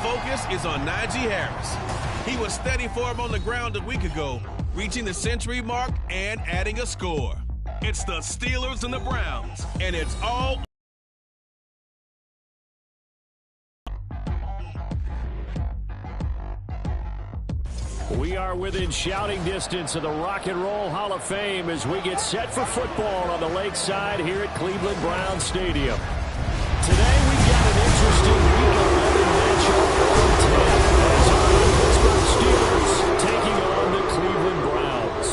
focus is on Najee Harris. He was steady for him on the ground a week ago, reaching the century mark and adding a score. It's the Steelers and the Browns, and it's all. We are within shouting distance of the Rock and Roll Hall of Fame as we get set for football on the lakeside here at Cleveland Browns Stadium. Today we've got an interesting Week 11 matchup on 10 as our Pittsburgh Steelers taking on the Cleveland Browns.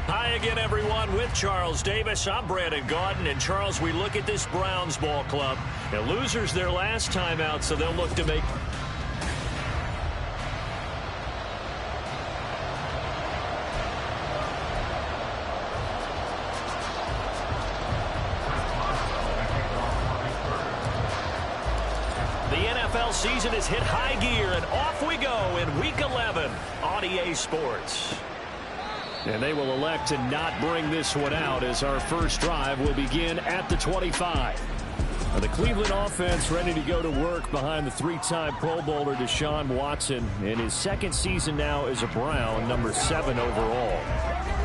Hi again, everyone. With Charles Davis, I'm Brandon Gaudin. And Charles, we look at this Browns ball club. The losers their last time out, so they'll look to make... season has hit high gear, and off we go in Week 11 on EA Sports. And they will elect to not bring this one out as our first drive will begin at the 25. Now, the Cleveland offense ready to go to work behind the three-time Pro Bowler Deshaun Watson in his second season now as a Brown, number 7 overall.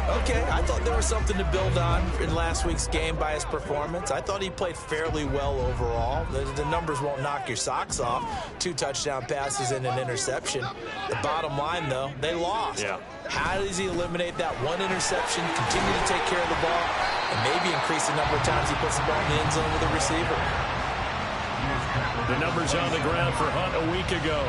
Okay, I thought there was something to build on in last week's game by his performance. I thought he played fairly well overall. The numbers won't knock your socks off. 2 touchdown passes and an interception. The bottom line, though, they lost. Yeah. How does he eliminate that one interception, continue to take care of the ball, and maybe increase the number of times he puts the ball in the end zone with a receiver? The numbers on the ground for Hunt a week ago.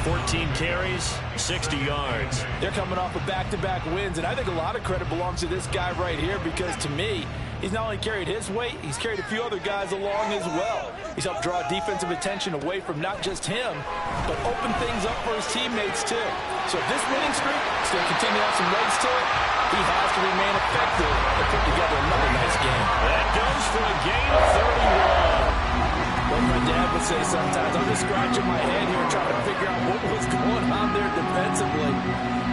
14 carries, 60 yards. They're coming off of back-to-back wins, and I think a lot of credit belongs to this guy right here because, to me, he's not only carried his weight, he's carried a few other guys along as well. He's helped draw defensive attention away from not just him, but open things up for his teammates, too. So if this winning streak is going to continue to have some legs to it, he has to remain effective and put together another nice game. That goes for a gain of 31. Like my dad would say sometimes, I'm just scratching my head here trying to figure out what was going on there defensively.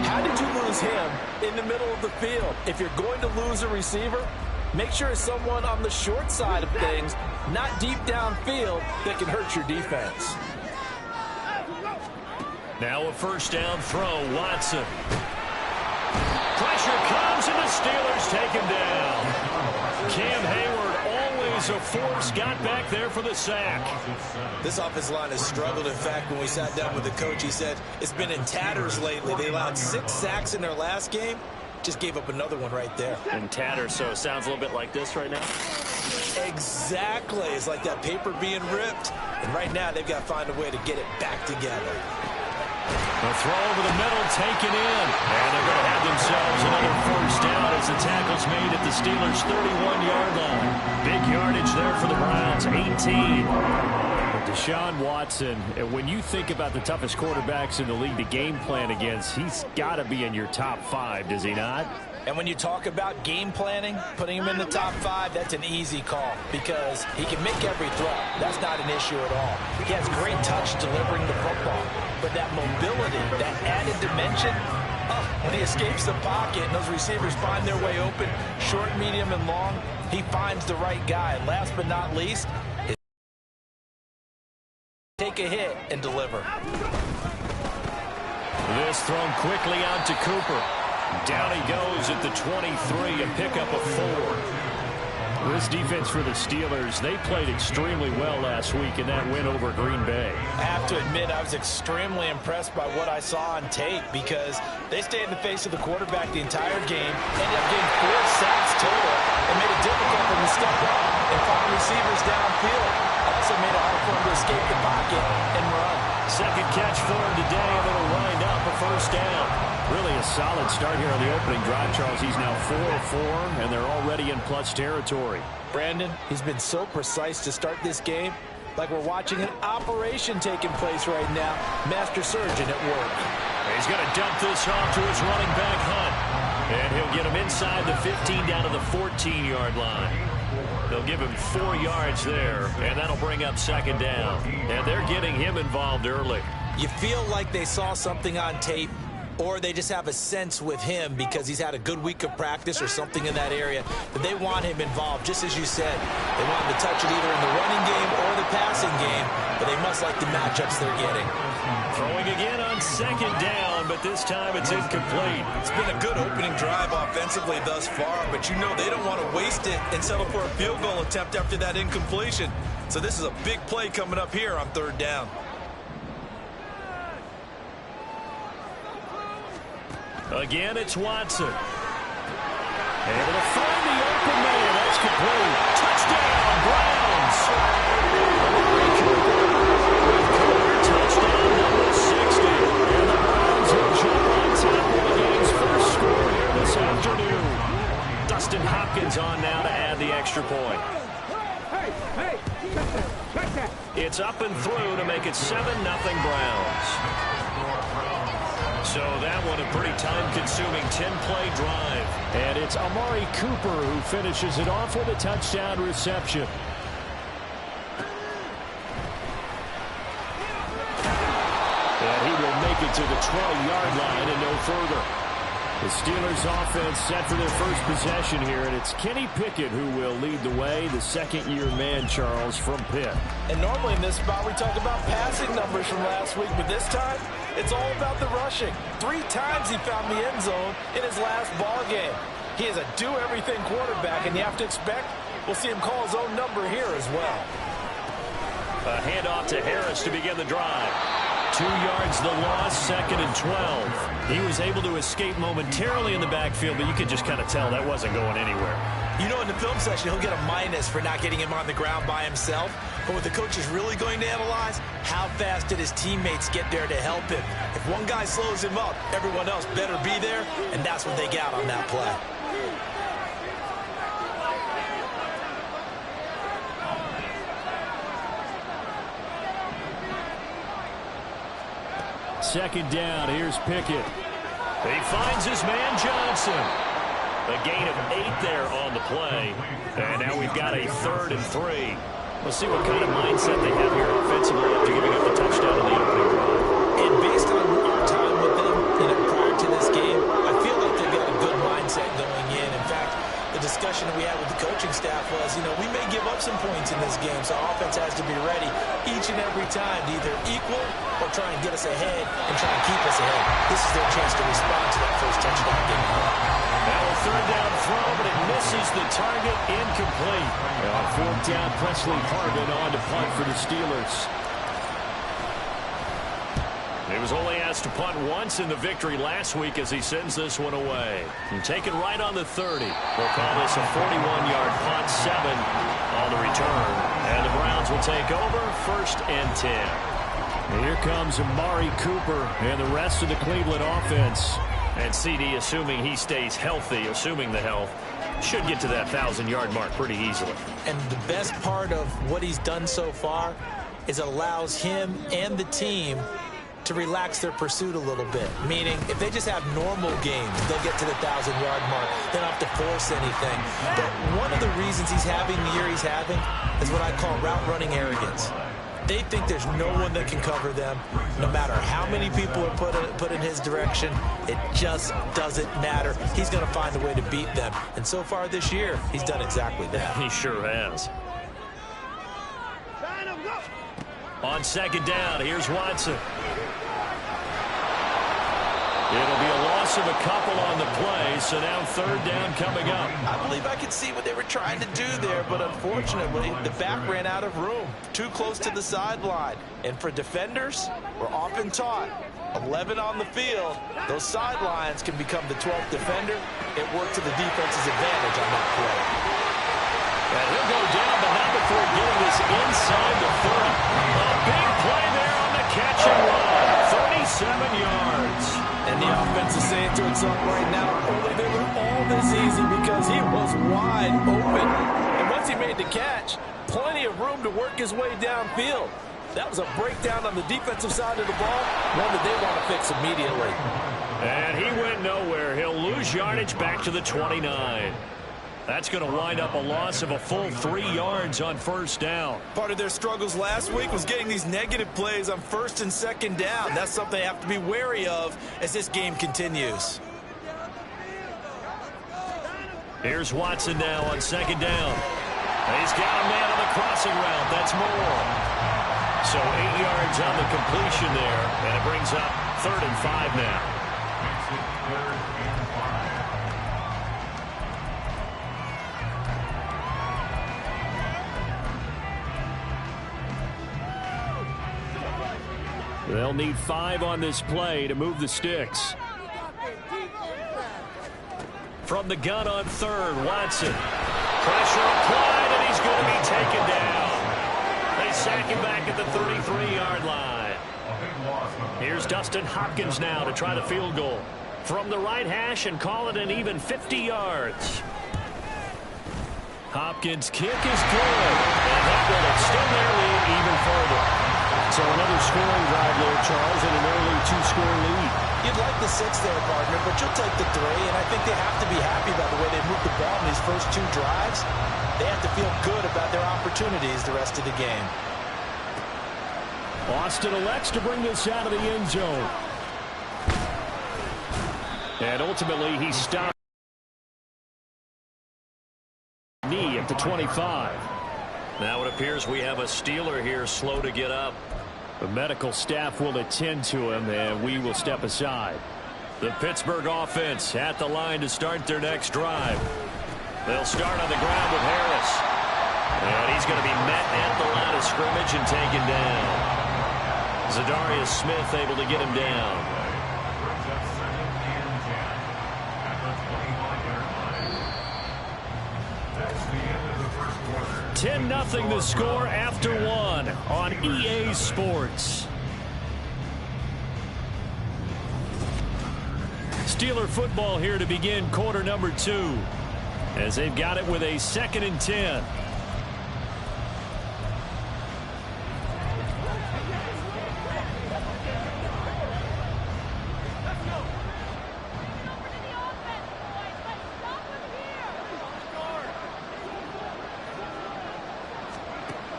How did you lose him in the middle of the field? If you're going to lose a receiver, make sure it's someone on the short side of things, not deep downfield, that can hurt your defense. Now a first down throw, Watson. Pressure comes and the Steelers take him down. Cam Hayward, always a force, got back there for the sack. This offensive line has struggled. In fact, when we sat down with the coach, he said it's been in tatters lately. They allowed 6 sacks in their last game. Just gave up another one right there. In tatters, so it sounds a little bit like this right now? Exactly. It's like that paper being ripped. And right now, they've got to find a way to get it back together. The throw over the middle, taken in. And they're going to have themselves another first down as the tackle's made at the Steelers' 31-yard line. Big yardage there for the Browns, 18. Deshaun Watson, when you think about the toughest quarterbacks in the league to game plan against, he's got to be in your top 5, does he not? And when you talk about game planning, putting him in the top 5, that's an easy call because he can make every throw. That's not an issue at all. He has great touch delivering the football. But that mobility, that added dimension, when he escapes the pocket and those receivers find their way open, short, medium, and long, he finds the right guy. And last but not least, take a hit and deliver. This thrown quickly out to Cooper. Down he goes at the 23, a pickup of 4. This defense for the Steelers, they played extremely well last week in that win over Green Bay. I have to admit, I was extremely impressed by what I saw on tape because they stayed in the face of the quarterback the entire game, ended up getting 4 sacks total, and made it difficult for him to step up and find receivers downfield. Also made it hard for him to escape the pocket and run. Second catch for him today, and it'll wind up a first down. Really a solid start here on the opening drive, Charles. He's now 4 of 4, and they're already in plus territory. Brandon, he's been so precise to start this game, like we're watching an operation taking place right now. Master surgeon at work. He's going to dump this off to his running back, Hunt. And he'll get him inside the 15 down to the 14-yard line. They'll give him 4 yards there, and that'll bring up second down. And they're getting him involved early. You feel like they saw something on tape or they just have a sense with him because he's had a good week of practice or something in that area that they want him involved. Just as you said, they want him to touch it either in the running game or the passing game, but they must like the matchups they're getting. Throwing again on second down, but this time it's incomplete. It's been a good opening drive offensively thus far, but you know they don't want to waste it and settle for a field goal attempt after that incompletion. So this is a big play coming up here on third down. Again, it's Watson. Able to find the open man. That's complete. Touchdown, Browns. Touchdown number 60. And the Browns will jump on top of the game's first score here this afternoon. Dustin Hopkins on now to add the extra point. It's up and through to make it 7-0 Browns. So that one a pretty time-consuming 10-play drive. And it's Amari Cooper who finishes it off with a touchdown reception. And he will make it to the 20-yard line and no further. The Steelers offense set for their first possession here, and it's Kenny Pickett who will lead the way, the second-year man, Charles, from Pitt. And normally in this spot we talk about passing numbers from last week, but this time it's all about the rushing. 3 times he found the end zone in his last ball game. He is a do-everything quarterback, and you have to expect we'll see him call his own number here as well. A handoff to Harris to begin the drive. 2 yards the loss, 2nd and 12. He was able to escape momentarily in the backfield, but you could just kind of tell that wasn't going anywhere. You know, in the film session, he'll get a minus for not getting him on the ground by himself. But what the coach is really going to analyze, how fast did his teammates get there to help him? If one guy slows him up, everyone else better be there, and that's what they got on that play. Second down, here's Pickett. He finds his man Johnson. A gain of 8 there on the play. And now we've got a 3rd and 3. We'll see what kind of mindset they have here offensively after giving up the touchdown in the opening drive. And based on our time with them, prior to this game, I feel like they've got a good mindset going in. In fact, the discussion that we had with the coaching staff was, we may give up some points in this game, so our offense has to be ready each and every time to either equal or try and get us ahead and try and keep us ahead. This is their chance to respond to that first touchdown game. Now a 3rd down throw, but it misses the target, incomplete. On 4th down, Presley Harvin on to punt for the Steelers. He was only asked to punt once in the victory last week as he sends this one away. And taken right on the 30. We'll call this a 41-yard punt, 7 on the return. And the Browns will take over, 1st and 10. And here comes Amari Cooper and the rest of the Cleveland offense. And CD, assuming he stays healthy, assuming the health, should get to that 1,000-yard mark pretty easily. And the best part of what he's done so far is it allows him and the team to relax their pursuit a little bit. Meaning, if they just have normal games, they'll get to the 1,000-yard mark. They don't have to force anything. But one of the reasons he's having the year he's having is what I call route-running arrogance. They think there's no one that can cover them. No matter how many people are put in his direction, it just doesn't matter. He's going to find a way to beat them. And so far this year, he's done exactly that. He sure has. On 2nd down, here's Watson. It'll be a loss of a couple on the play, so now 3rd down coming up. I believe I could see what they were trying to do there, but unfortunately, the back ran out of room. Too close to the sideline. And for defenders, we're often taught, 11 on the field, those sidelines can become the 12th defender. It worked to the defense's advantage on that play. And he'll go down, but not before getting this inside the 30. A big play there on the catch and run. 37 yards. And the offense is saying to itself right now, only they were all this easy because he was wide open. And once he made the catch, plenty of room to work his way downfield. That was a breakdown on the defensive side of the ball, one that they want to fix immediately. And he went nowhere. He'll lose yardage back to the 29. That's going to wind up a loss of a full 3 yards on first down. Part of their struggles last week was getting these negative plays on first and second down. That's something they have to be wary of as this game continues. Here's Watson now on second down. He's got a man on the crossing route. That's more. So 8 yards on the completion there, and it brings up 3rd and 5 now. They'll need 5 on this play to move the sticks. From the gun on 3rd, Watson. Pressure applied, and he's going to be taken down. They sack him back at the 33-yard line. Here's Dustin Hopkins now to try the field goal. From the right hash and call it an even 50 yards. Hopkins' kick is good, and that will extend their lead even further. So another scoring drive there, Charles, and an early 2-score lead. You'd like the 6 there, partner, but you'll take the 3, and I think they have to be happy about the way they moved the ball in these first 2 drives. They have to feel good about their opportunities the rest of the game. Austin elects to bring this out of the end zone. And ultimately, he stopped. Knee at the 25. Now it appears we have a Steeler here slow to get up. The medical staff will attend to him, and we will step aside. The Pittsburgh offense at the line to start their next drive. They'll start on the ground with Harris. And he's going to be met at the line of scrimmage and taken down. Zadarius Smith able to get him down. 10-0 the score after 1 on EA Sports. Steeler football here to begin quarter number 2 as they've got it with a 2nd and 10.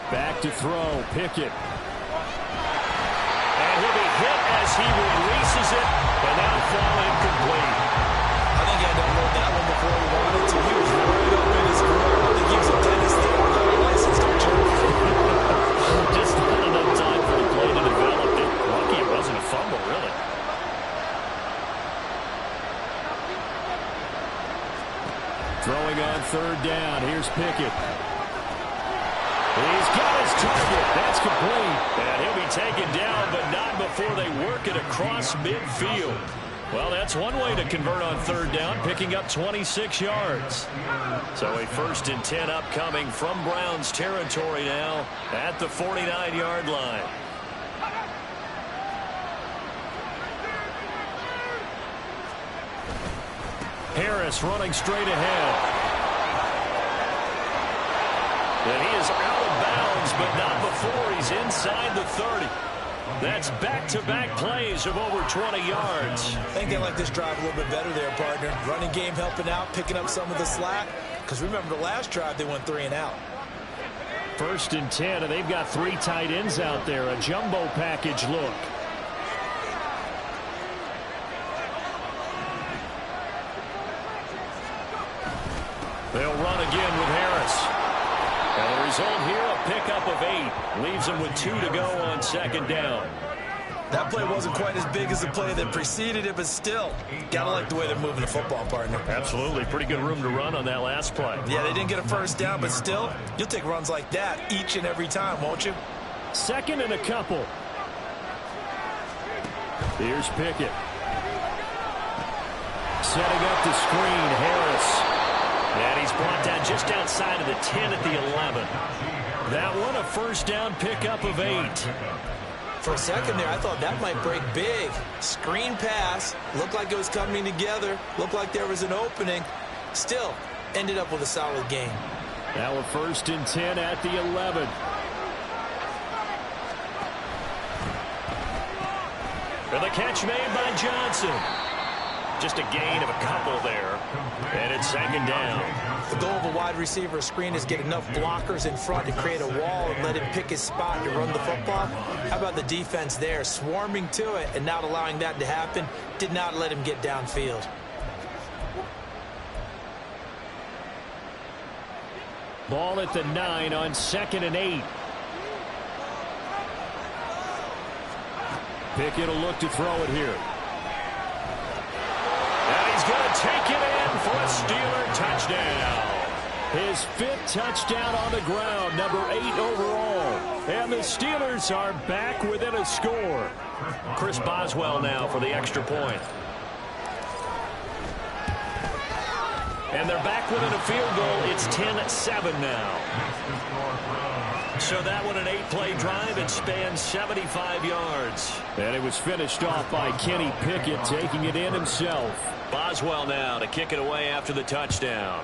Back to throw, Pickett. And he'll be hit as he releases it, and that'll fall incomplete. I think he had to unload that one before he wanted to. He was right up in his grill. I think he was a dentist there without a license, don't you? Just not enough time for the play to develop. Lucky it wasn't a fumble, really. Throwing on 3rd down, here's Pickett. He's got his target. That's complete. And he'll be taken down, but not before they work it across midfield. Well, that's one way to convert on 3rd down, picking up 26 yards. So a 1st and 10 upcoming from Browns territory now at the 49-yard line. Harris running straight ahead. And he is out of bounds, but not before he's inside the 30. That's back-to-back plays of over 20 yards. I think they like this drive a little bit better there, partner. Running game helping out, picking up some of the slack. Because remember, the last drive, they went 3 and out. 1st and 10, and they've got 3 tight ends out there. A jumbo package look. They'll run again with Harris. And the result here, a pickup of 8. Leaves them with 2 to go on 2nd down. That play wasn't quite as big as the play that preceded it, but still, gotta like the way they're moving the football, partner. Absolutely. Pretty good room to run on that last play. Yeah, they didn't get a 1st down, but still, you'll take runs like that each and every time, won't you? 2nd and a couple. Here's Pickett. Setting up the screen, Harris. And he's brought down just outside of the 10 at the 11. That one a 1st down pickup of 8. For a second there, I thought that might break big. Screen pass. Looked like it was coming together. Looked like there was an opening. Still, ended up with a solid game. Now a 1st and 10 at the 11. For the catch made by Johnson. Just a gain of a couple there. And it's second down. The goal of a wide receiver screen is get enough blockers in front to create a wall and let him pick his spot to run the football. How about the defense there, swarming to it and not allowing that to happen? Did not let him get downfield. Ball at the 9 on 2nd and 8. Pickett will look to throw it here. And he's going to take it in for a Steeler touchdown. His 5th touchdown on the ground, number 8 overall. And the Steelers are back within a score. Chris Boswell now for the extra point. And they're back within a field goal. It's 10-7 now. So that one an 8-play drive. It spans 75 yards. And it was finished off by Kenny Pickett, taking it in himself. Boswell now to kick it away after the touchdown.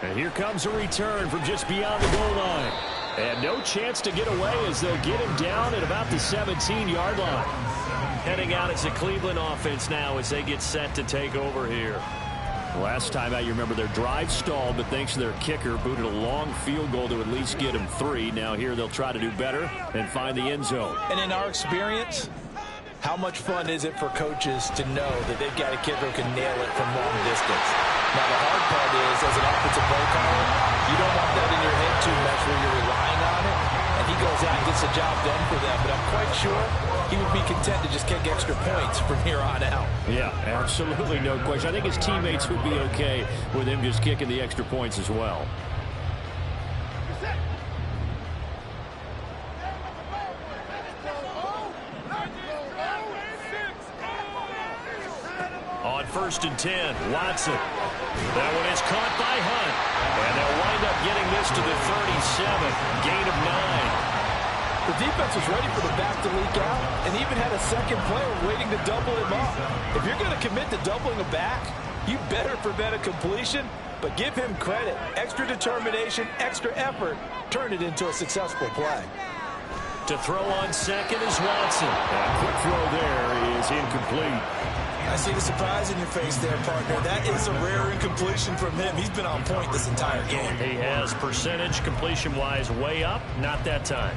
And here comes a return from just beyond the goal line. And no chance to get away as they'll get him down at about the 17-yard line. Heading out as a Cleveland offense now as they get set to take over here. Last time out, you remember their drive stalled, but thanks to their kicker, booted a long field goal to at least get him 3. Now here they'll try to do better and find the end zone. And in our experience, how much fun is it for coaches to know that they've got a kicker who can nail it from long distance? Now, the hard part is, as an offensive play caller, you don't want that in your head too much where you're relying on it, and he goes out and gets the job done for them. But I'm quite sure he would be content to just kick extra points from here on out. Yeah, absolutely no question. I think his teammates would be okay with him just kicking the extra points as well. On 1st and 10, Watson. That one is caught by Hunt. And they'll wind up getting this to the 37. Gain of 9. The defense was ready for the back to leak out and even had a second player waiting to double him up. If you're going to commit to doubling a back, you better prevent a completion, but give him credit. Extra determination, extra effort, turn it into a successful play. To throw on second is Watson. A quick throw there is incomplete. I see the surprise in your face there, partner. That is a rare incompletion from him. He's been on point this entire game. He has percentage completion-wise way up, not that time.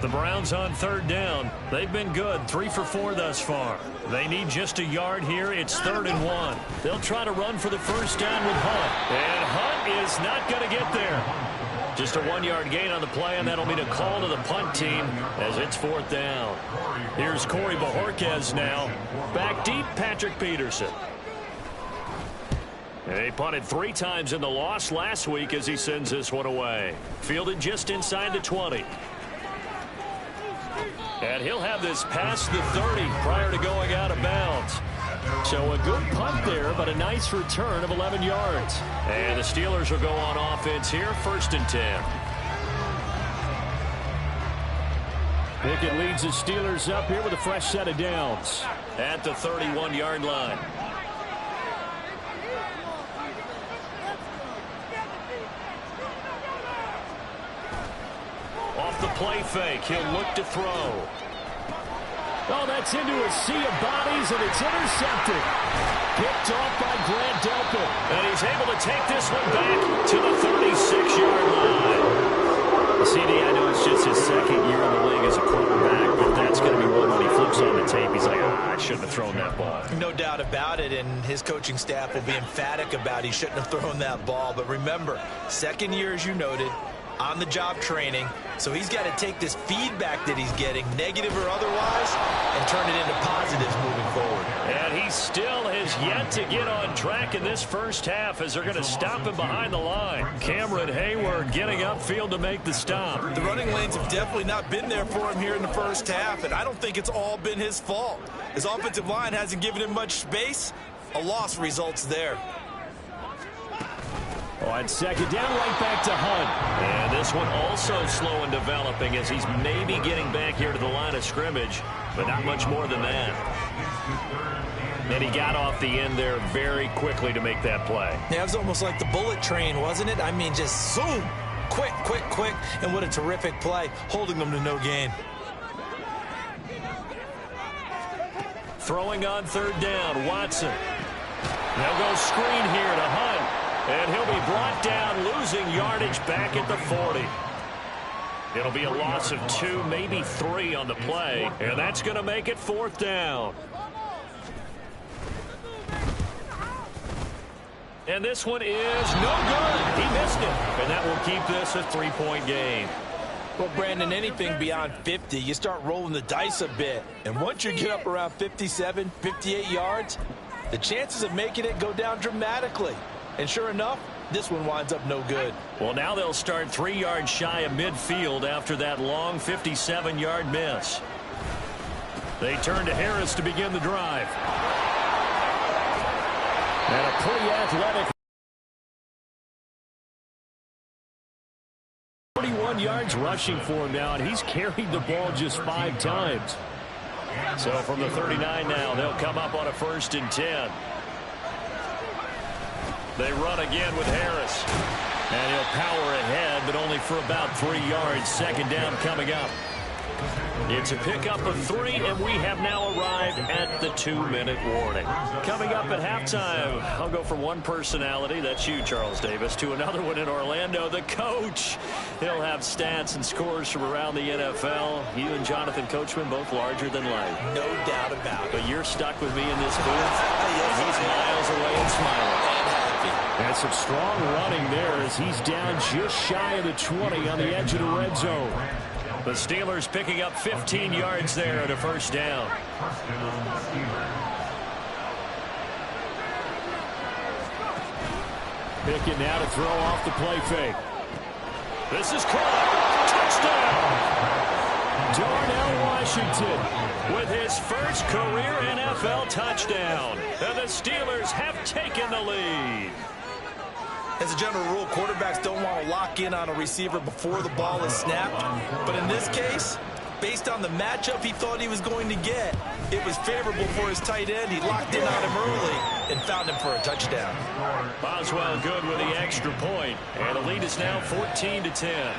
The Browns on 3rd down. They've been good, 3 for 4 thus far. They need just a yard here. It's 3rd and 1. They'll try to run for the first down with Hunt. And Hunt is not going to get there. Just a 1-yard gain on the play, and that'll mean a call to the punt team as it's 4th down. Here's Corey Bojorquez now. Back deep, Patrick Peterson. And he punted 3 times in the loss last week as he sends this one away. Fielded just inside the 20. And he'll have this past the 30 prior to going out of bounds. So a good punt there, but a nice return of 11 yards. And the Steelers will go on offense here, 1st and 10. Pickett leads the Steelers up here with a fresh set of downs. At the 31-yard line. Off the play fake, he'll look to throw. Oh, that's into a sea of bodies, and it's intercepted. Picked off by Grant Delpit. And he's able to take this one back to the 36-yard line. CD, I know it's just his 2nd year in the league as a quarterback, but that's going to be one when he flips on the tape. He's like, I shouldn't have thrown that ball. No doubt about it, and his coaching staff will be emphatic about he shouldn't have thrown that ball. But remember, 2nd year, as you noted, on-the-job training, so he's got to take this feedback that he's getting, negative or otherwise, and turn it into positives moving forward. And he still has yet to get on track in this first half as they're going to stop him behind the line. Cameron Hayward getting upfield to make the stop. The running lanes have definitely not been there for him here in the first half, and I don't think it's all been his fault. His offensive line hasn't given him much space. A loss results there. On 2nd down, right back to Hunt. And this one also slow in developing as he's maybe getting back here to the line of scrimmage, but not much more than that. And he got off the end there very quickly to make that play. Yeah, it was almost like the bullet train, wasn't it? I mean, just zoom, quick, quick, quick, and what a terrific play, holding them to no gain. Throwing on third down, Watson. They'll go screen here to Hunt. And he'll be brought down, losing yardage back at the 40. It'll be a loss of 2, maybe 3 on the play. And that's going to make it fourth down. And this one is no good. He missed it. And that will keep this a 3-point game. Well, Brandon, anything beyond 50, you start rolling the dice a bit. And once you get up around 57, 58 yards, the chances of making it go down dramatically. And sure enough, this one winds up no good. Well, now they'll start 3 yards shy of midfield after that long 57-yard miss. They turn to Harris to begin the drive. And a pretty athletic 41 yards rushing for him now, and he's carried the ball just 5 times. So from the 39 now, they'll come up on a 1st and 10. They run again with Harris. And he'll power ahead, but only for about 3 yards. 2nd down coming up. It's a pickup of 3, and we have now arrived at the 2-minute warning. Coming up at halftime, I'll go from one personality, that's you, Charles Davis, to another one in Orlando, the coach. He'll have stats and scores from around the NFL. You and Jonathan Coachman, both larger than life. No doubt about it. But you're stuck with me in this booth. He's miles away and smiling. And some strong running there as he's down just shy of the 20 on the edge of the red zone. The Steelers picking up 15 yards there at a 1st down. Pickett now to throw off the play fake. This is caught. Touchdown! Darnell Washington with his first career NFL touchdown. And the Steelers have taken the lead. As a general rule, quarterbacks don't want to lock in on a receiver before the ball is snapped. But in this case, based on the matchup he thought he was going to get, it was favorable for his tight end. He locked in on him early and found him for a touchdown. Boswell good with the extra point. And the lead is now 14-10.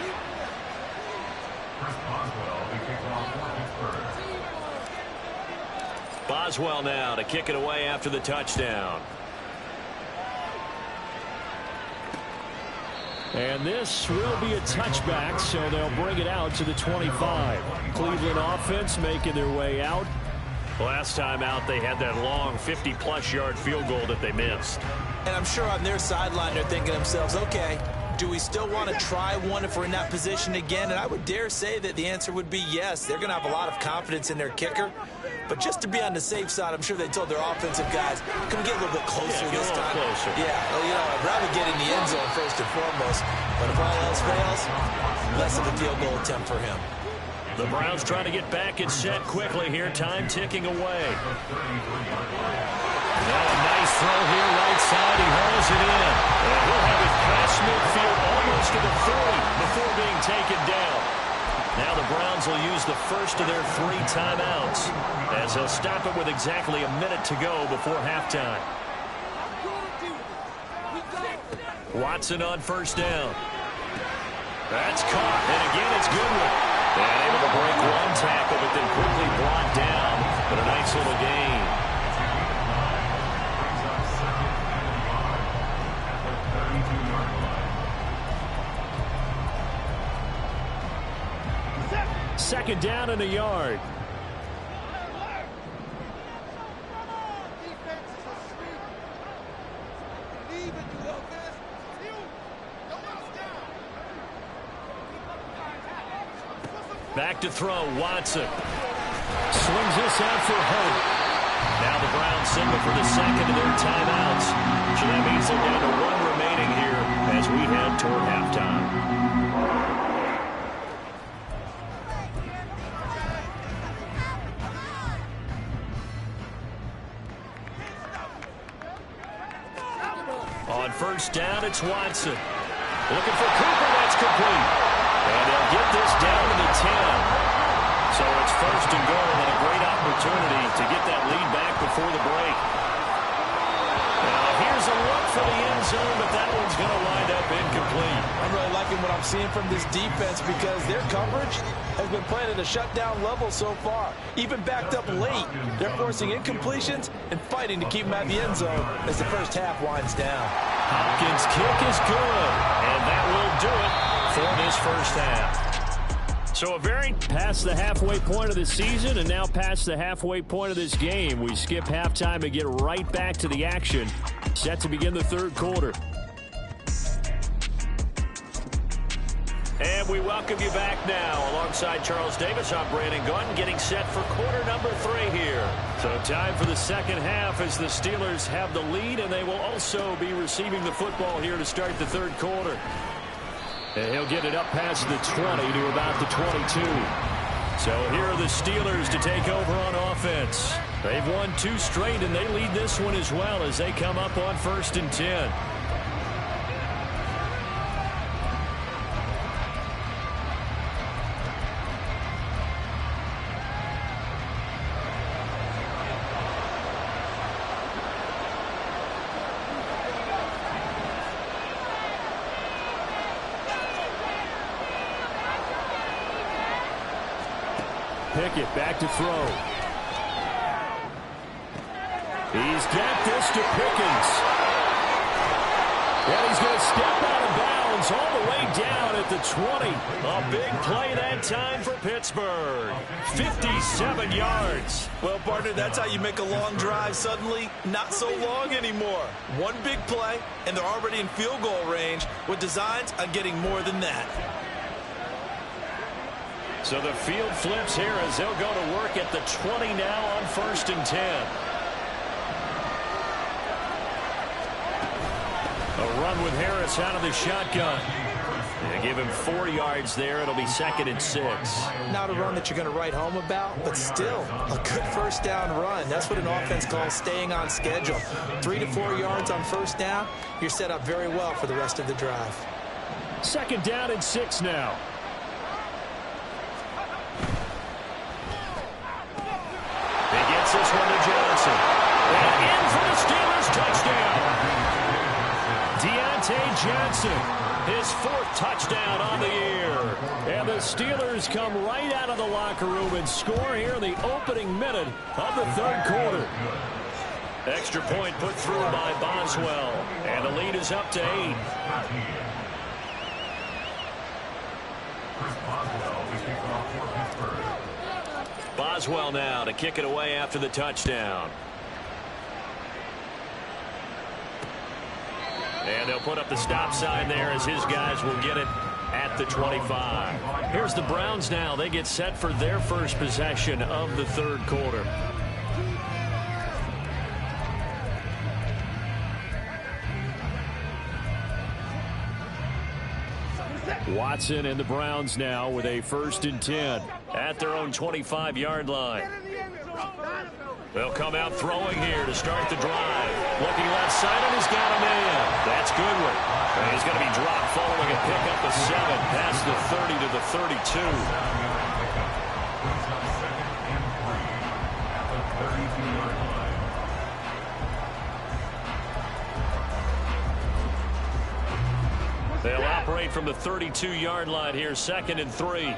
Boswell now to kick it away after the touchdown. And this will be a touchback, so they'll bring it out to the 25. Cleveland offense making their way out. Last time out, they had that long 50-plus yard field goal that they missed. And I'm sure on their sideline they're thinking to themselves, okay, do we still want to try one if we're in that position again? And I would dare say that the answer would be yes. They're going to have a lot of confidence in their kicker. But just to be on the safe side, I'm sure they told their offensive guys, can we get a little bit closer this time? Closer. Yeah, well, you know, I'd rather get in the end zone first and foremost. But if all else fails, less of a field goal attempt for him. The Browns trying to get back and set quickly here. Time ticking away. Now a nice throw here right side. He hauls it in. And he'll have it past midfield almost to the 30 before being taken down. Now the Browns will use the first of their 3 timeouts as they'll stop it with exactly a minute to go before halftime. Watson on 1st down. That's caught, and again it's Goodwin. And able to break one tackle, but then quickly brought down. But a nice little gain. Second down in a yard. Back to throw, Watson. Swings this out for Hunt. Now the Browns signal for the second of their timeouts. So that means they're down to 1 remaining here as we head toward halftime. On 1st down, it's Watson. Looking for Cooper, that's complete. And they'll get this down to the 10. So it's 1st and goal and a great opportunity to get that lead back before the break. Now here's a look for the end zone, but that one's going to wind up incomplete. I'm really liking what I'm seeing from this defense because their coverage has been playing at a shutdown level so far. Even backed up late, they're forcing incompletions and fighting to keep them at the end zone as the first half winds down. Hopkins' kick is good, and that will do it for this first half. So a very past the halfway point of the season and now past the halfway point of this game. We skip halftime and get right back to the action. Set to begin the third quarter. And we welcome you back now. Alongside Charles Davis, I'm Brandon Gunn, getting set for quarter number 3 here. So time for the second half as the Steelers have the lead, and they will also be receiving the football here to start the third quarter. And he'll get it up past the 20 to about the 22. So here are the Steelers to take over on offense. They've won 2 straight, and they lead this one as well as they come up on 1st and 10. Pickett back to throw. He's got this to Pickens. And he's going to step out of bounds all the way down at the 20. A big play that time for Pittsburgh. 57 yards. Well, partner, that's how you make a long drive suddenly not so long anymore. One big play, and they're already in field goal range with designs on getting more than that. So the field flips here as they'll go to work at the 20 now on 1st and 10. A run with Harris out of the shotgun. They give him 4 yards there. It'll be 2nd and 6. Not a run that you're going to write home about, but still a good first down run. That's what an offense calls staying on schedule. 3 to 4 yards on first down. You're set up very well for the rest of the drive. 2nd down and 6 now. This one to Johnson. And in for the Steelers touchdown. Deontay Johnson, his 4th touchdown on the year. And the Steelers come right out of the locker room and score here in the opening minute of the third quarter. Extra point put through by Boswell. And the lead is up to 8. Boswell now to kick it away after the touchdown. And they'll put up the stop sign there as his guys will get it at the 25. Here's the Browns now. They get set for their first possession of the third quarter. Watson and the Browns now with a 1st and 10 at their own 25-yard line. They'll come out throwing here to start the drive. Looking left side, and he's got him in. That's Goodwin. And he's going to be dropped following a pickup of 7 past the 30 to the 32. They'll operate from the 32-yard line here, 2nd and 3.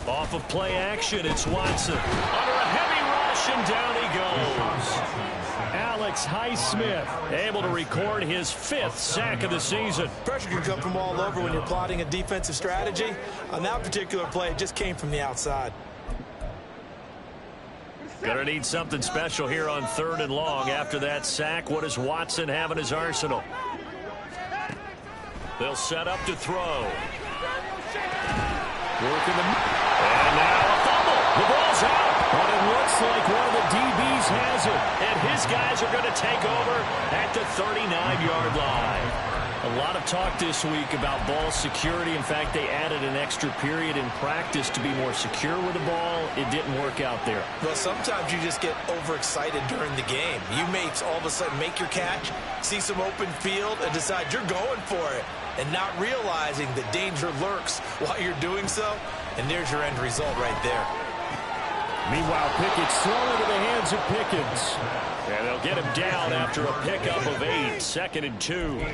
Off of play action, it's Watson. Under a heavy rush, and down he goes. Alex Highsmith able to record his 5th sack of the season. Pressure can come from all over when you're plotting a defensive strategy. On that particular play, it just came from the outside. Gonna need something special here on 3rd and long. After that sack, what does Watson have in his arsenal? They'll set up to throw. And now a fumble. The ball's out. But it looks like one of the DBs has it. And his guys are going to take over at the 39-yard line. A lot of talk this week about ball security. In fact, they added an extra period in practice to be more secure with the ball. It didn't work out there. Well, sometimes you just get overexcited during the game. You may all of a sudden make your catch, see some open field, and decide you're going for it, and not realizing the danger lurks while you're doing so. And there's your end result right there. Meanwhile, Pickett's thrown into the hands of Pickens. And they'll get him down after a pickup of 8, 2nd and 2.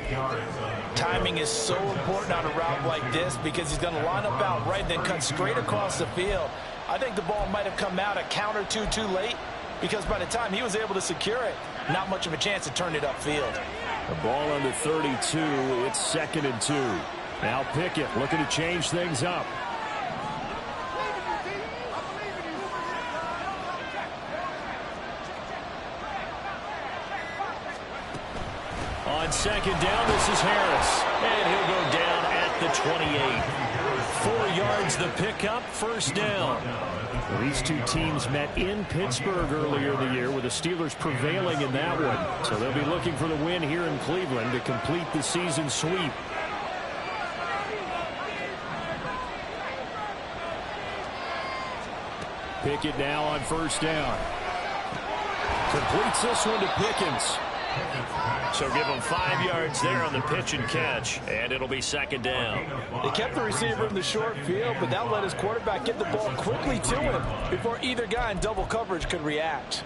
Timing is so important on a route like this because he's going to line up out right and then cut straight across the field. I think the ball might have come out a count or two too late because by the time he was able to secure it, not much of a chance to turn it upfield. The ball under 32. It's 2nd and 2. Now Pickett looking to change things up. On 2nd down, this is Harris. And he'll go down at the 28. 4 yards the pickup, 1st down. Well, these two teams met in Pittsburgh earlier in the year with the Steelers prevailing in that one. So they'll be looking for the win here in Cleveland to complete the season sweep. Pickett now on 1st down. Completes this one to Pickens. So give him 5 yards there on the pitch and catch, and it'll be 2nd down. They kept the receiver in the short field, but that let his quarterback get the ball quickly to him before either guy in double coverage could react.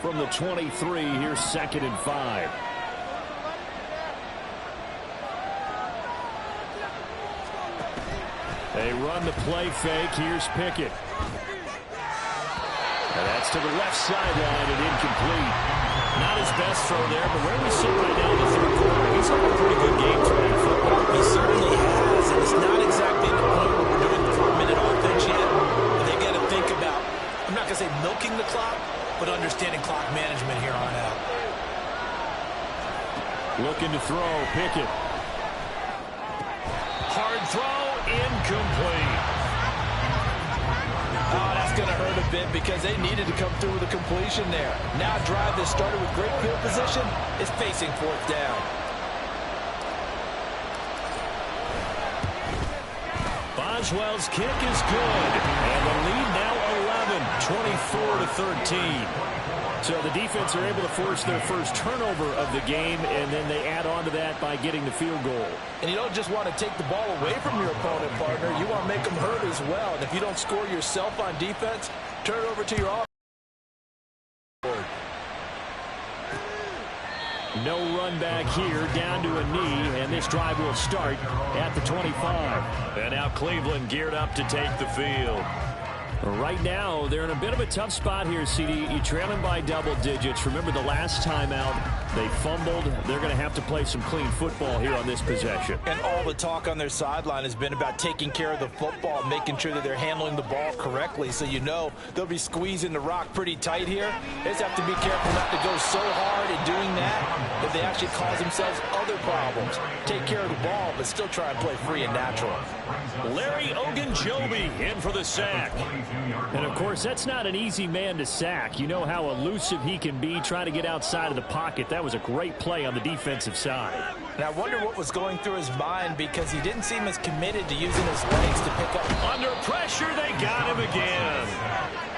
From the 23, here's 2nd and 5. They run the play fake. Here's Pickett. And that's to the left sideline and incomplete. Not his best throw there, but where we sit right now in the 3rd quarter, he's had a pretty good game throwing the football. He certainly has, and it's not exactly the point where we're doing the 4-minute offense yet. But they got to think about, I'm not going to say milking the clock, but understanding clock management here on out. Looking to throw, Pickett. Hard throw, incomplete. Oh, that's going to hurt a bit because they needed to come through with a completion there. Now a drive that started with great field position is facing 4th down. Boswell's kick is good. And the lead now 11, 24-13. So the defense are able to force their first turnover of the game, and then they add on to that by getting the field goal. And you don't just want to take the ball away from your opponent, partner. You want to make them hurt as well. And if you don't score yourself on defense, turn it over to your offense. No run back here, down to a knee, and this drive will start at the 25. And now Cleveland geared up to take the field. Right now, they're in a bit of a tough spot here, CD. You're trailing by double digits. Remember the last time out, they fumbled. They're going to have to play some clean football here on this possession. And all the talk on their sideline has been about taking care of the football, making sure that they're handling the ball correctly. So you know they'll be squeezing the rock pretty tight here. They just have to be careful not to go so hard in doing that they actually cause themselves other problems. Take care of the ball, but still try and play free and natural. Larry Ogunjobi in for the sack. And, of course, that's not an easy man to sack. You know how elusive he can be trying to get outside of the pocket. That was a great play on the defensive side. And I wonder what was going through his mind because he didn't seem as committed to using his legs to pick up. Under pressure, they got him again.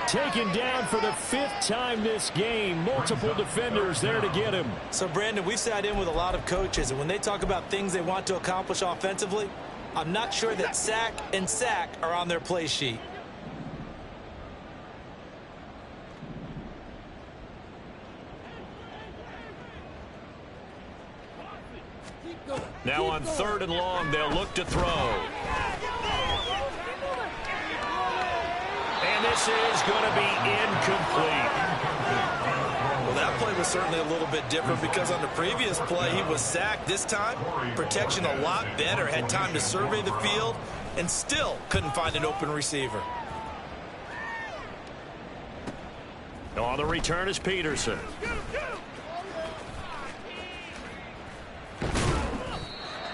Taken down for the 5th time this game. Multiple defenders there to get him. So, Brandon, we've sat in with a lot of coaches, and when they talk about things they want to accomplish offensively, I'm not sure that sack and sack are on their play sheet. Now on 3rd and long, they'll look to throw. And this is going to be incomplete. Well, that play was certainly a little bit different because on the previous play, he was sacked. This time, protection a lot better. Had time to survey the field and still couldn't find an open receiver. On the return is Peterson.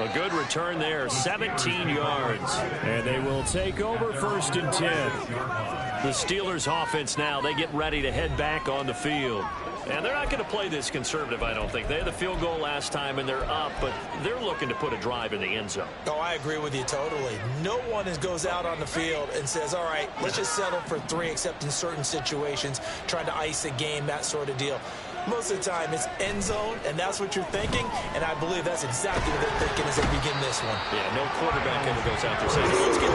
A good return there, 17 yards. And they will take over 1st and 10. The Steelers offense now, they get ready to head back on the field. And they're not going to play this conservative, I don't think. They had the field goal last time, and they're up, but they're looking to put a drive in the end zone. Oh, I agree with you totally. No one goes out on the field and says, all right, let's just settle for 3, except in certain situations, trying to ice a game, that sort of deal. Most of the time, it's end zone, and that's what you're thinking, and I believe that's exactly what they're thinking as they begin this one. Yeah, no quarterback ever goes out there saying, let's get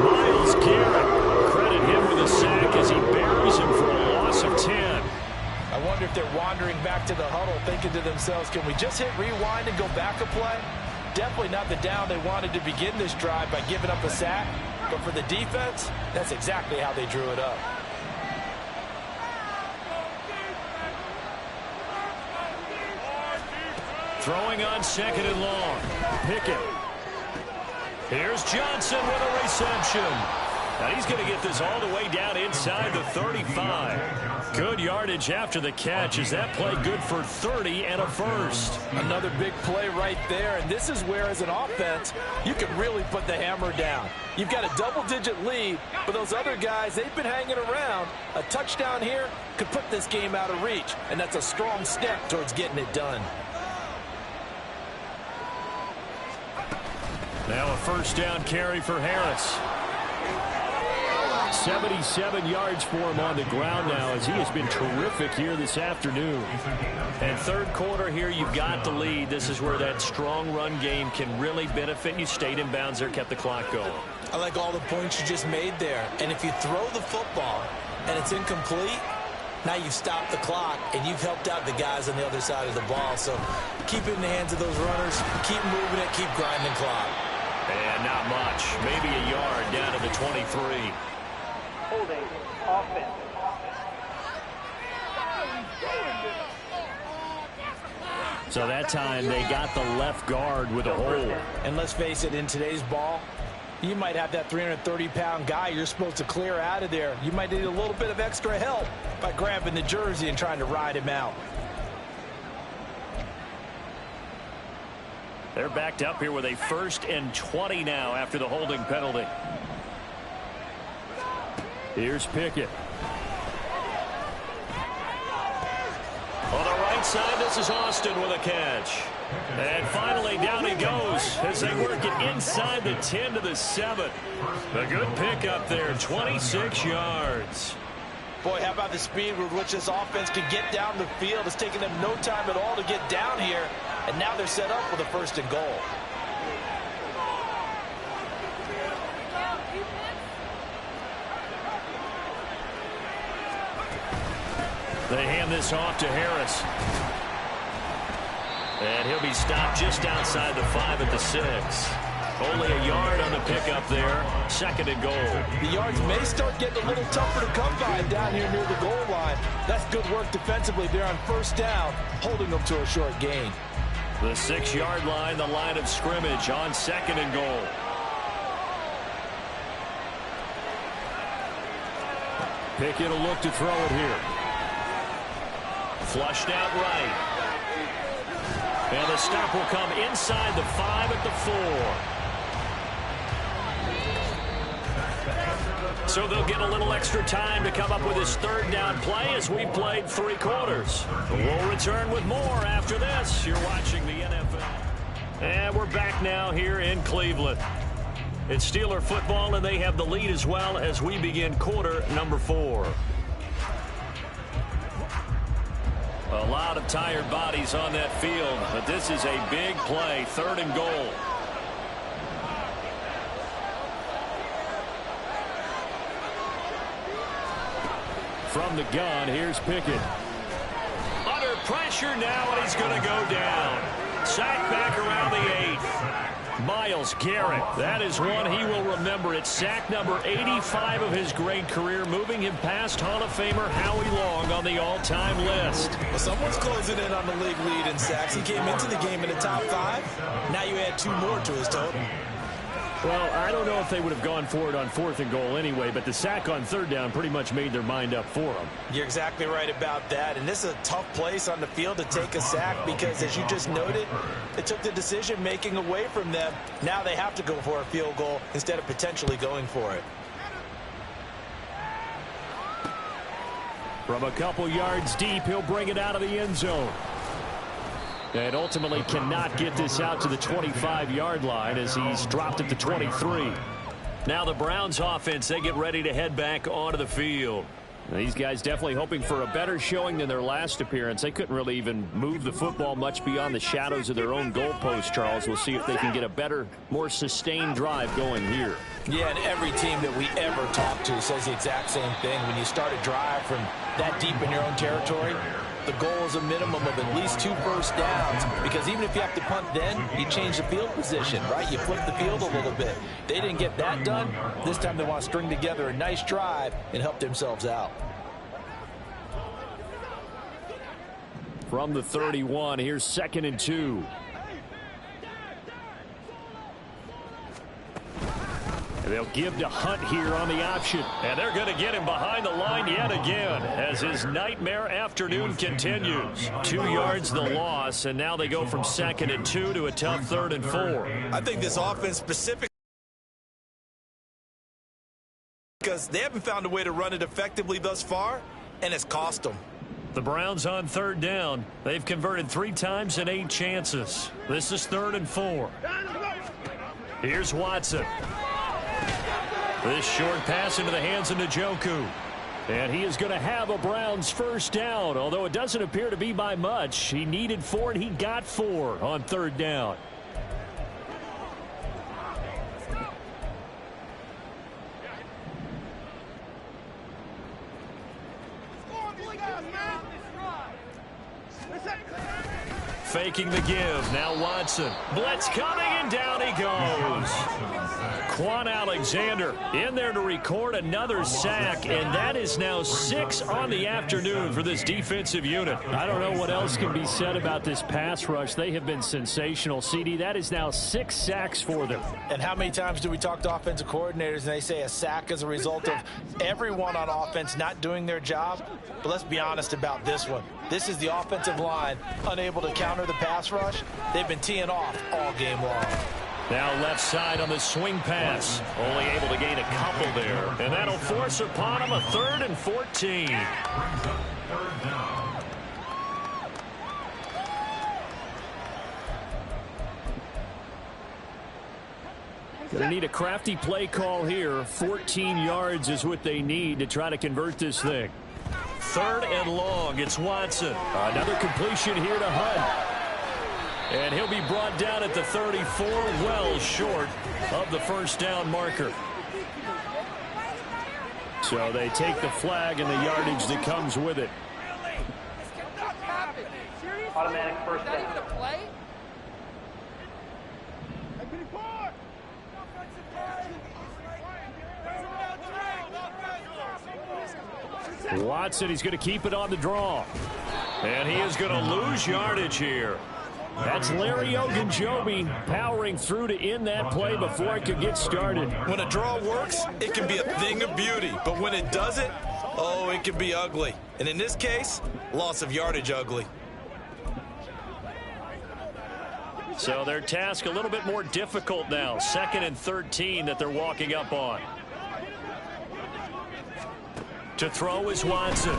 Myles Garrett, credit him with a sack as he buries him for a loss of 10. I wonder if they're wandering back to the huddle thinking to themselves, can we just hit rewind and go back a play? Definitely not the down they wanted to begin this drive by giving up a sack, but for the defense, that's exactly how they drew it up. Throwing on 2nd and long. Pickett. Here's Johnson with a reception. Now he's going to get this all the way down inside the 35. Good yardage after the catch. Is that play good for 30 and a first? Another big play right there, and this is where, as an offense, you can really put the hammer down. You've got a double-digit lead, but those other guys, they've been hanging around. A touchdown here could put this game out of reach, and that's a strong step towards getting it done. Now a first down carry for Harris. 77 yards for him on the ground now as he has been terrific here this afternoon. And third quarter here, you've got the lead. This is where that strong run game can really benefit you. Stayed in bounds there, kept the clock going. I like all the points you just made there. And if you throw the football and it's incomplete, now you've stopped the clock and you've helped out the guys on the other side of the ball. So keep it in the hands of those runners. Keep moving it. Keep grinding clock. And not much. Maybe a yard down to the 23. Holding offense. So that time they got the left guard with a hold. And let's face it, in today's ball, you might have that 330-pound guy you're supposed to clear out of there. You might need a little bit of extra help by grabbing the jersey and trying to ride him out. They're backed up here with a 1st and 20 now after the holding penalty. Here's Pickett. On the right side, this is Austin with a catch. And finally, down he goes as they work it inside the 10 to the 7. A good pickup there, 26 yards. Boy, how about the speed with which this offense can get down the field? It's taken them no time at all to get down here, and now they're set up with a 1st and goal. They hand this off to Harris. And he'll be stopped just outside the 5 at the 6. Only a yard on the pickup there. 2nd and goal. The yards may start getting a little tougher to come by down here near the goal line. That's good work defensively there on 1st down, holding them to a short gain. The 6-yard line, the line of scrimmage on 2nd and goal. Pickett will look to throw it here. Flushed out right. And the stop will come inside the 5 at the 4. So they'll get a little extra time to come up with his 3rd down play as we played 3 quarters. We'll return with more after this. You're watching the NFL. And we're back now here in Cleveland. It's Steeler football, and they have the lead as well as we begin quarter number 4. A lot of tired bodies on that field, but this is a big play, 3rd and goal. From the gun, here's Pickett. Under pressure now, and he's going to go down. Sacked back around the 8th. Myles Garrett, that is one he will remember. It's sack number 85 of his great career, moving him past Hall of Famer Howie Long on the all-time list. Well, someone's closing in on the league lead in sacks. He came into the game in the top 5. Now you add 2 more to his total. Well, I don't know if they would have gone for it on 4th and goal anyway, but the sack on 3rd down pretty much made their mind up for them. You're exactly right about that, and this is a tough place on the field to take a sack because, as you just noted, they took the decision-making away from them. Now they have to go for a field goal instead of potentially going for it. From a couple yards deep, he'll bring it out of the end zone. And ultimately cannot get this out to the 25-yard line as he's dropped at the 23. Now the Browns offense, they get ready to head back onto the field. These guys definitely hoping for a better showing than their last appearance. They couldn't really even move the football much beyond the shadows of their own goalpost, Charles. We'll see if they can get a better, more sustained drive going here. Yeah, and every team that we ever talk to says the exact same thing. When you start a drive from that deep in your own territory, the goal is a minimum of at least 2 first downs, because even if you have to punt then, you change the field position, right? You flip the field a little bit. They didn't get that done. This time they want to string together a nice drive and help themselves out. From the 31, here's 2nd and 2. They'll give to Hunt here on the option. And they're going to get him behind the line yet again as his nightmare afternoon continues. 2 yards the loss, and now they go from 2nd and 2 to a tough 3rd and 4. I think this offense specifically, because they haven't found a way to run it effectively thus far, and it's cost them. The Browns on 3rd down. They've converted 3 times in 8 chances. This is 3rd and 4. Here's Watson. This short pass into the hands of Njoku. And he is going to have a Browns first down, although it doesn't appear to be by much. He needed 4, and he got 4 on 3rd down. Faking the give. Now Watson. Blitz coming, and down he goes. Quan Alexander in there to record another sack, and that is now 6 on the afternoon for this defensive unit. I don't know what else can be said about this pass rush. They have been sensational, CD. That is now 6 sacks for them. And how many times do we talk to offensive coordinators and they say a sack is a result of everyone on offense not doing their job? But let's be honest about this one. This is the offensive line unable to counter the pass rush. They've been teeing off all game long. Now left side on the swing pass. Only able to gain a couple there. And that'll force upon him a 3rd and 14. Gonna need a crafty play call here. 14 yards is what they need to try to convert this thing. 3rd and long. It's Watson. Another completion here to Hunt. And he'll be brought down at the 34, well short of the first down marker. So they take the flag and the yardage that comes with it. Automatic first down. Watson, he's going to keep it on the draw. And he is going to lose yardage here. That's Larry Ogunjobi powering through to end that play before it could get started. When a draw works, it can be a thing of beauty. But when it doesn't, oh, it can be ugly. And in this case, loss of yardage ugly. So their task a little bit more difficult now. 2nd and 13 that they're walking up on. To throw is Watson.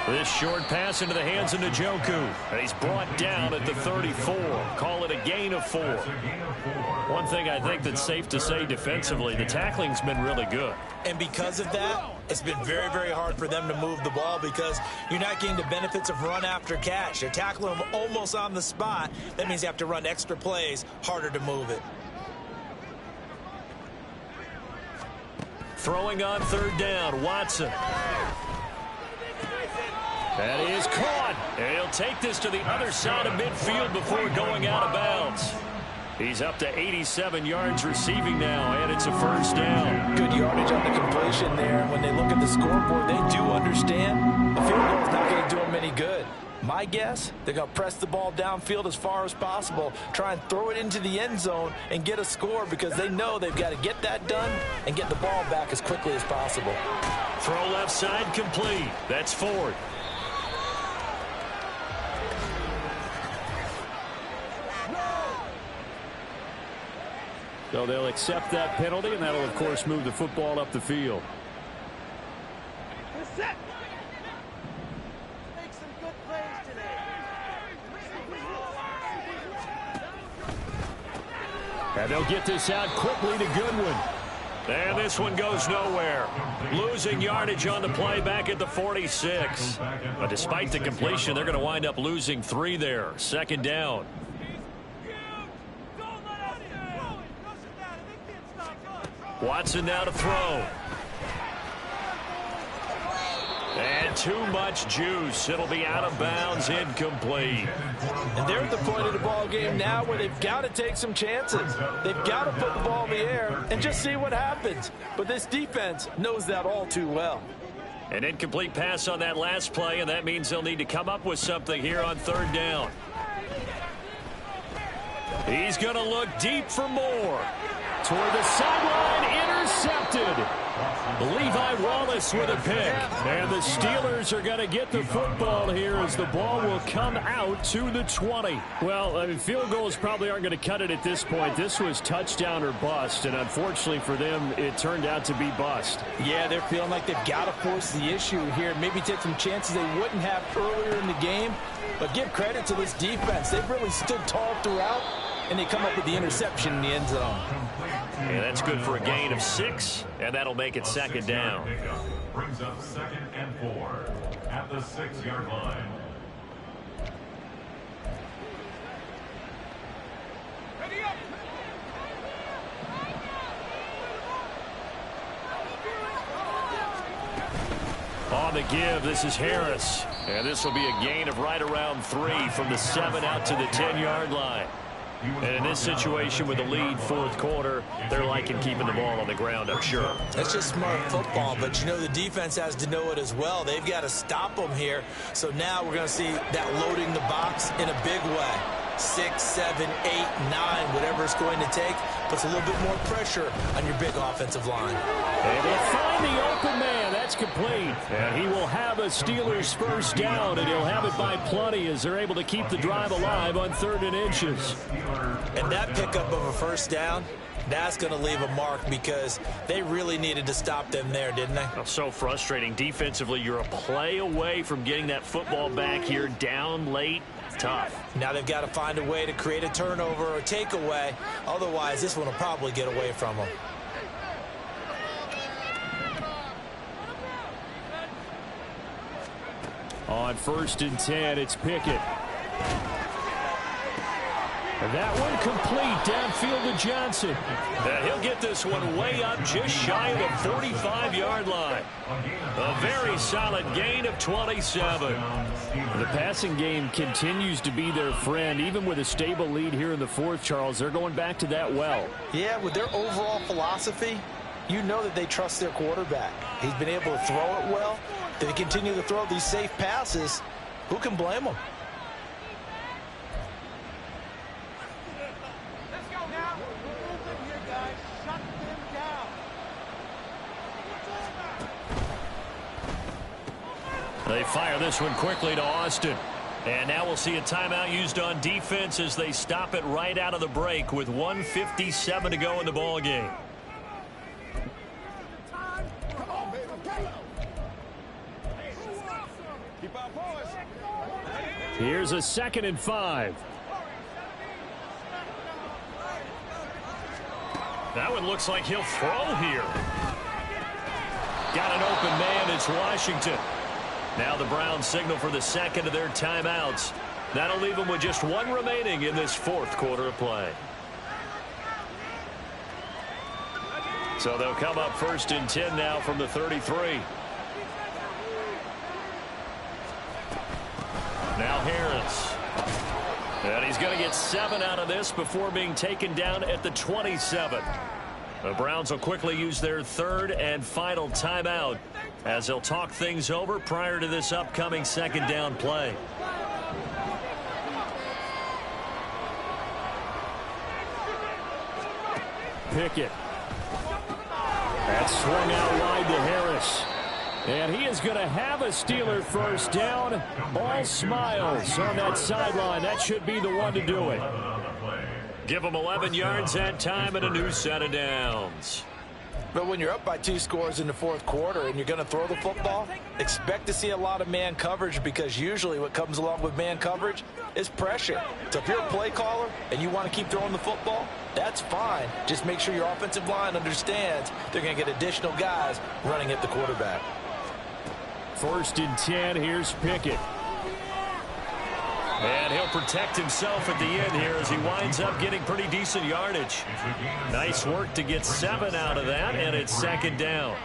This short pass into the hands of Njoku. He's brought down at the 34. Call it a gain of 4. One thing I think that's safe to say defensively, the tackling's been really good. And because of that, it's been very, very hard for them to move the ball because you're not getting the benefits of run after catch. They're tackling them almost on the spot. That means you have to run extra plays, harder to move it. Throwing on 3rd down, Watson. That is caught. And he'll take this to the other side of midfield before going out of bounds. He's up to 87 yards receiving now, and it's a first down. Good yardage on the completion there. When they look at the scoreboard, they do understand the field goal is not going to do them any good. My guess, they're going to press the ball downfield as far as possible, try and throw it into the end zone and get a score because they know they've got to get that done and get the ball back as quickly as possible. Throw left side complete. That's Ford. So they'll accept that penalty, and that'll, of course, move the football up the field. And they'll get this out quickly to Goodwin. And this one goes nowhere. Losing yardage on the play back at the 46. But despite the completion, they're going to wind up losing 3 there. Second down. Watson now to throw. And too much juice. It'll be out of bounds, incomplete. And they're at the point of the ball game now where they've got to take some chances. They've got to put the ball in the air and just see what happens. But this defense knows that all too well. An incomplete pass on that last play, and that means they'll need to come up with something here on third down. He's going to look deep for more. Toward the sideline, intercepted. Levi Wallace with a pick. And the Steelers are going to get the football here as the ball will come out to the 20. Well, I mean, field goals probably aren't going to cut it at this point. This was touchdown or bust, and unfortunately for them, it turned out to be bust. Yeah, they're feeling like they've got to force the issue here. Maybe take some chances they wouldn't have earlier in the game. But give credit to this defense. They've really stood tall throughout, and they come up with the interception in the end zone. And that's good for a gain of 6, and that'll make it second down. Brings up 2nd and 4 at the 6-yard line. On the give, this is Harris. And this will be a gain of right around 3 from the 7 out to the 10-yard line. And in this situation with the lead fourth quarter, they're liking keeping the ball on the ground, I'm sure. That's just smart football, but you know the defense has to know it as well. They've got to stop them here. So now we're going to see that loading the box in a big way. 6, 7, 8, 9, whatever it's going to take, puts a little bit more pressure on your big offensive line. Able to find the open man. That's complete. And he will have a Steelers first down, and he'll have it by plenty as they're able to keep the drive alive on 3rd and inches. And that pickup of a first down, that's going to leave a mark because they really needed to stop them there, didn't they? Oh, so frustrating. Defensively, you're a play away from getting that football back here down late. Tough. Now they've got to find a way to create a turnover or takeaway. Otherwise, this one will probably get away from them. On 1st and 10, it's Pickett. And that one complete downfield to Johnson. And he'll get this one way up just shy of the 45-yard line. A very solid gain of 27. The passing game continues to be their friend. Even with a stable lead here in the fourth, Charles, they're going back to that well. Yeah, with their overall philosophy, you know that they trust their quarterback. He's been able to throw it well. They continue to throw these safe passes. Who can blame them? They fire this one quickly to Austin. And now we'll see a timeout used on defense as they stop it right out of the break with 1:57 to go in the ball game. Here's a 2nd and 5. That one looks like he'll throw here. Got an open man. It's Washington. Now the Browns signal for the 2nd of their timeouts. That'll leave them with just 1 remaining in this fourth quarter of play. So they'll come up 1st and 10 now from the 33. Now Harris. And he's going to get 7 out of this before being taken down at the 27. The Browns will quickly use their 3rd and final timeout as they'll talk things over prior to this upcoming 2nd down play. Pickett. That's swung out wide to Harris. And he is going to have a Steeler first down. All smiles on that sideline. That should be the one to do it. Give them 11 yards that time and a new set of downs. But when you're up by 2 scores in the fourth quarter and you're going to throw the football, expect to see a lot of man coverage, because usually what comes along with man coverage is pressure. So if you're a play caller and you want to keep throwing the football, that's fine. Just make sure your offensive line understands they're going to get additional guys running at the quarterback. 1st and 10, here's Pickett. And he'll protect himself at the end here as he winds up getting pretty decent yardage. Nice work to get 7 out of that, and it's 2nd down.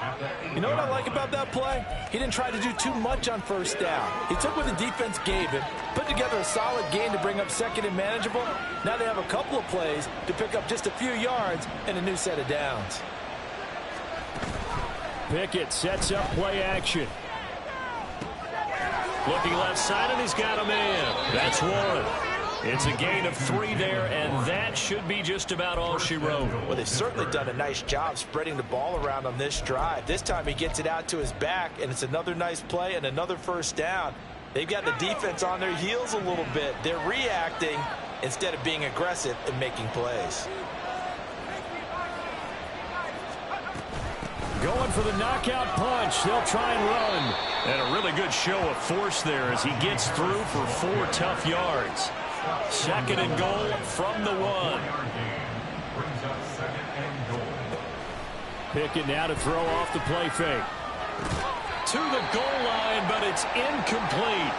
You know what I like about that play? He didn't try to do too much on 1st down. He took what the defense gave him, put together a solid gain to bring up 2nd and manageable. Now they have a couple of plays to pick up just a few yards and a new set of downs. Pickett sets up play action. Looking left side, and he's got a man. That's 1. It's a gain of 3 there, and that should be just about all she wrote. Well, they've certainly done a nice job spreading the ball around on this drive. This time he gets it out to his back, and it's another nice play and another 1st down. They've got the defense on their heels a little bit. They're reacting instead of being aggressive and making plays. Going for the knockout punch. They'll try and run. And a really good show of force there as he gets through for 4 tough yards. 2nd and goal from the 1. Pickett now to throw off the play fake. To the goal line, but it's incomplete.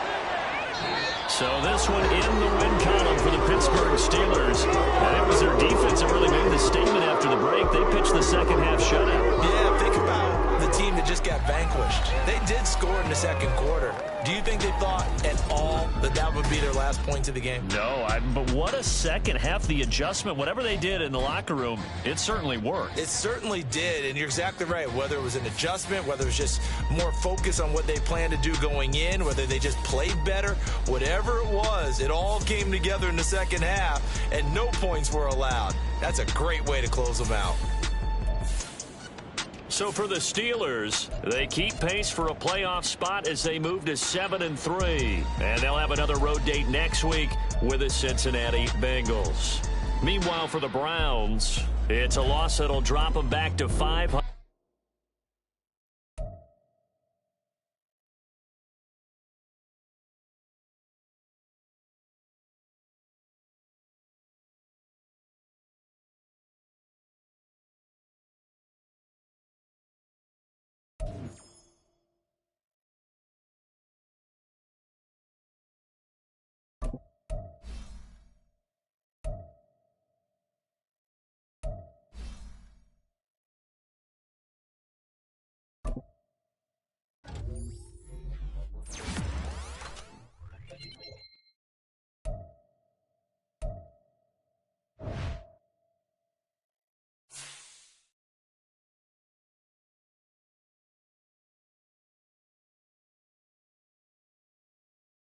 So this one in the win column for the Pittsburgh Steelers. And it was their defense that really made the statement after the break. They pitched the 2nd half shutout. Yeah, think about the team that just got vanquished. They did score in the 2nd quarter. Do you think they thought at all that that would be their last points of the game? No, but what a 2nd half. The adjustment, whatever they did in the locker room, it certainly worked. It certainly did, and you're exactly right. Whether it was an adjustment, whether it was just more focus on what they planned to do going in, whether they just played better, whatever it was, it all came together in the 2nd half, and no points were allowed. That's a great way to close them out. So for the Steelers, they keep pace for a playoff spot as they move to 7-3. And they'll have another road date next week with the Cincinnati Bengals. Meanwhile, for the Browns, it's a loss that'll drop them back to 500.